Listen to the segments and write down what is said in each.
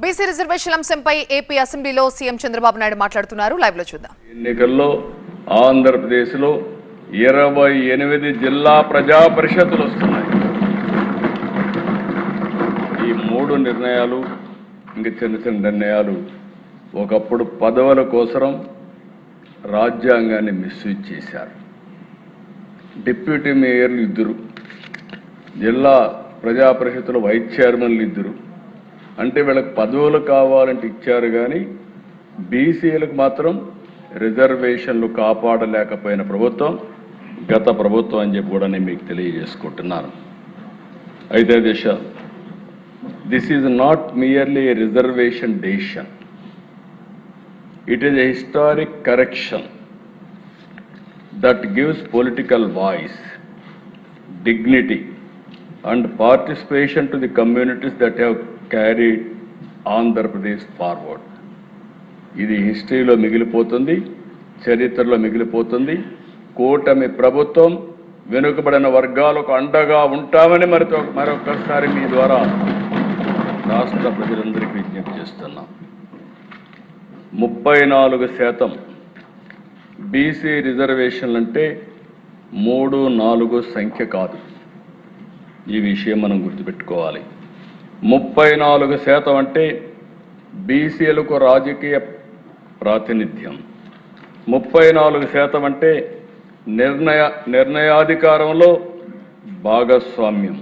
BC reservation అంశంపై AP అసెంబ్లీలో CM Chandrababu Naidu మాట్లాడుతున్నారు. లైవ్ లో చూద్దాం. ఎన్నికల్లో ఆంధ్రప్రదేశ్లో 28 జిల్లా ప్రజా పరిషత్తులు వస్తున్నాయి. ఈ 3 నిర్ణయాలు ఇంకా చిన్న నిర్ణయాలు ఒకప్పుడు పదవుల కోసం రాజ్యాంగాన్ని మిస్యూజ్ చేశారు. డిప్యూటీ మేయర్లు 2, జిల్లా ప్రజా పరిషత్తుల వైస్ చైర్మన్లు 2. అంటే వీళ్ళకి పదవులు కావాలంటే ఇచ్చారు, కానీ బీసీలకు మాత్రం రిజర్వేషన్లు కాపాడలేకపోయిన ప్రభుత్వం గత ప్రభుత్వం అని చెప్పి కూడా నేను మీకు తెలియజేసుకుంటున్నాను. అయితే this is not merely A reservation decision. It is a historic correction that gives political voice, dignity and participation to the communities that have carried Andhra Pradesh forward. ఇది హిస్టరీలో మిగిలిపోతుంది, చరిత్రలో మిగిలిపోతుంది. కూటమి ప్రభుత్వం వెనుకబడిన వర్గాలకు అండగా ఉంటామని మరొకసారి మీ ద్వారా రాష్ట్ర ప్రజలందరికీ విజ్ఞప్తి చేస్తున్నాం. 34% బీసీ రిజర్వేషన్లు అంటే 3-4 సంఖ్య కాదు. ఈ విషయం మనం గుర్తుపెట్టుకోవాలి. 34% అంటే బీసీలకు రాజకీయ ప్రాతినిధ్యం, 34% అంటే నిర్ణయాధికారంలో భాగస్వామ్యం,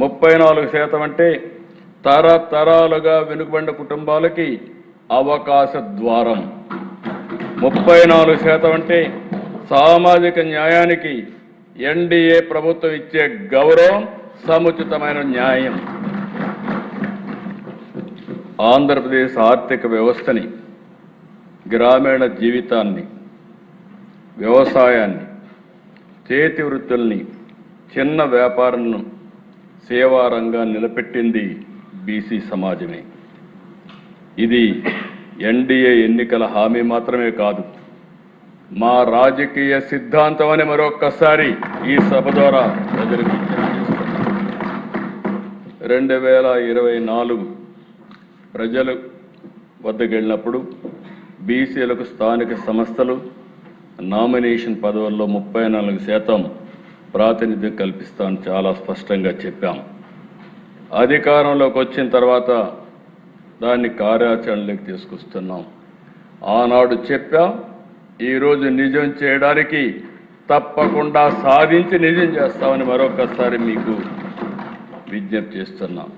34% అంటే తరతరాలుగా వెనుకబడిన కుటుంబాలకి అవకాశ ద్వారం, 34% అంటే సామాజిక న్యాయానికి ఎన్డీఏ ప్రభుత్వం ఇచ్చే గౌరవం, సముచితమైన న్యాయం. ఆంధ్రప్రదేశ్ ఆర్థిక వ్యవస్థని, గ్రామీణ జీవితాన్ని, వ్యవసాయాన్ని, చేతి వృత్తుల్ని, చిన్న వ్యాపారాలను, సేవా రంగాన్ని నిలబెట్టింది బీసీ సమాజమే. ఇది ఎన్డీఏ ఎన్నికల హామీ మాత్రమే కాదు, మా రాజకీయ సిద్ధాంతం అని మరొక్కసారి ఈ సభ ద్వారా ప్రజలకు తెలియజేస్తున్నాను. 2024 ప్రజలు వద్దకు వెళ్ళినప్పుడు బీసీలకు స్థానిక సంస్థలు నామినేషన్ పదవుల్లో 34% ప్రాతినిధ్యం కల్పిస్తామని చాలా స్పష్టంగా చెప్పాం. అధికారంలోకి వచ్చిన తర్వాత దాన్ని కార్యాచరణలోకి తీసుకొస్తున్నాం. ఆనాడు చెప్పాం, ఈరోజు నిజం చేయడానికి తప్పకుండా సాధించి నిజం చేస్తామని మరొకసారి మీకు విజ్ఞప్తి చేస్తున్నాం.